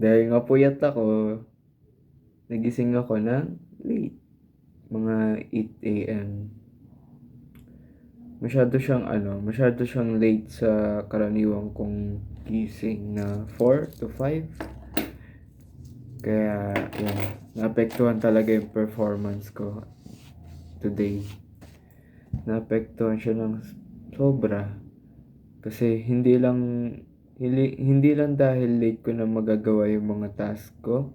Dahil nga puyat ako, nagising ako ng late. Mga 8 a.m. Masyado siyang late sa karaniwang kong gising na 4 to 5. Kaya, yan, naapektuhan talaga yung performance ko today. Naapektuhan siya ng sobra. Kasi hindi lang dahil late ko na magagawa yung mga task ko,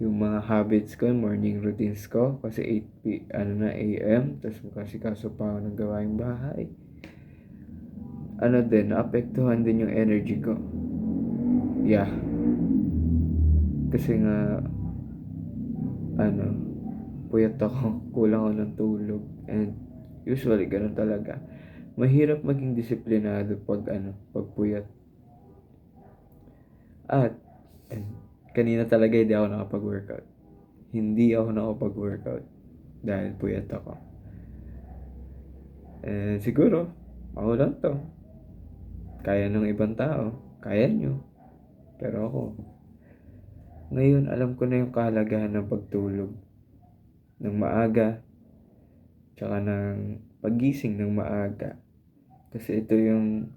yung mga habits ko, yung morning routines ko. Kasi 8 a.m. Tapos magkasikaso pa ako ng gawaing bahay. Naapektuhan din yung energy ko. Yeah. Kasi nga, puyat ako, kulang ako ng tulog. And usually, ganun talaga. Mahirap maging disiplinado pag puyat. At, kanina talaga Hindi ako nakapag-workout. Dahil puyat ako. Siguro, ako lang to. Kaya ng ibang tao. Kaya nyo. Pero ako, ngayon alam ko na yung kahalagahan ng pagtulog ng maaga, tsaka ng pagising ng maaga. Kasi ito yung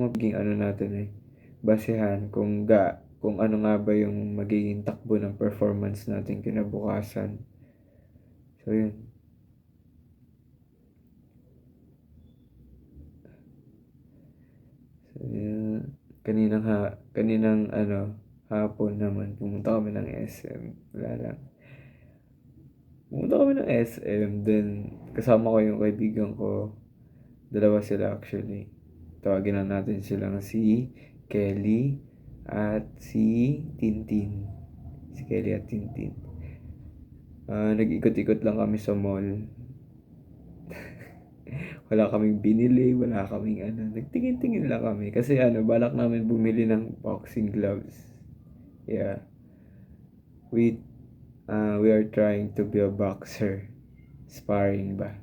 magiging natin basehan kung ano nga ba yung magiging takbo ng performance natin kinabukasan. So yun. Kaninang hapon naman pumunta kami ng SM. Wala lang. Pumunta kami ng SM, then kasama ko yung kaibigan ko. Dalawa sila actually. Tawagin na natin silang si Kelly at si Tintin. Si Kelly at Tintin. Nag-ikot-ikot lang kami sa mall. Wala kaming binili, wala kaming nagtingin-tingin lang kami. Kasi balak namin bumili ng boxing gloves. Yeah. We are trying to be a boxer. Sparring ba?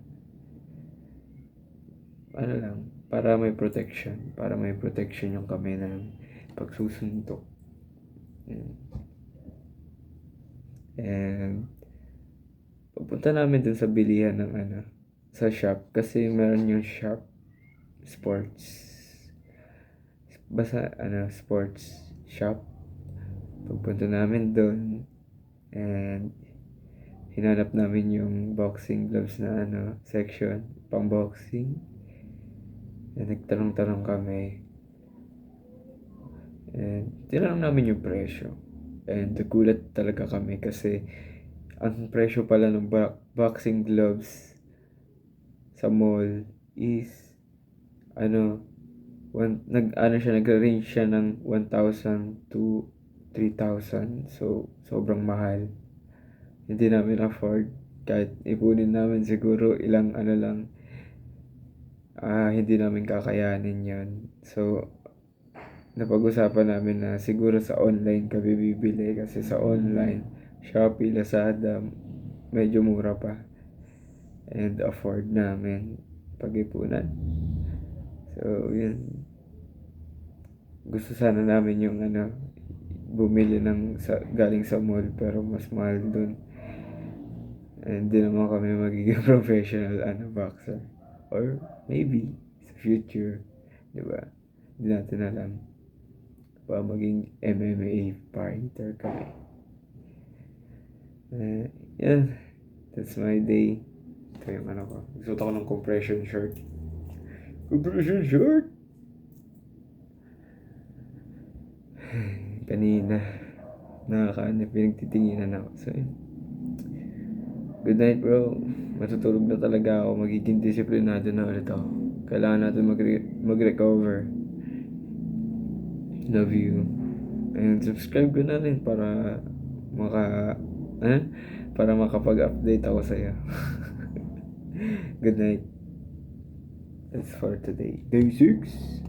Para may protection. Para may protection yung kami ng pagsusuntok. And pupunta namin dun sa bilihan ng sa shop. Kasi meron yung shop sports. Basta sports shop. Pagpunta namin dun, and hinanap namin yung boxing gloves na section, pang boxing. And nagtanong-tanong kami. And tinanong namin yung presyo. And nagulat talaga kami kasi ang presyo pala ng boxing gloves sa mall is nag-range siya ng 1,000 to 3,000. So, sobrang mahal. Hindi namin afford. Kahit ipunin namin siguro ilang lang, hindi namin kakayanin yon. So, napag-usapan namin na siguro sa online kami bibili. Kasi sa online, Shopee, Lazada, medyo mura pa. And afford namin pag-ipunan. So, yun. Gusto sana namin yung bumili galing sa mall, pero mas mahal dun. And di naman kami magiging professional boxer. Or maybe sa future, di ba? Hindi natin alam. Baka maging MMA fighter kami. Yeah, that's my day. Ito yung ko. Gusto ko ng compression shirt. Compression shirt! Kanina, pinagtitinginan ako. So, good night, bro. Matutulog na talaga ako. Magiging disiplinado na ulit ako. Kailangan natin mag-recover. Love you. And subscribe ko na rin para makapag-update ako sa'yo. Good night. That's for today. Day 6.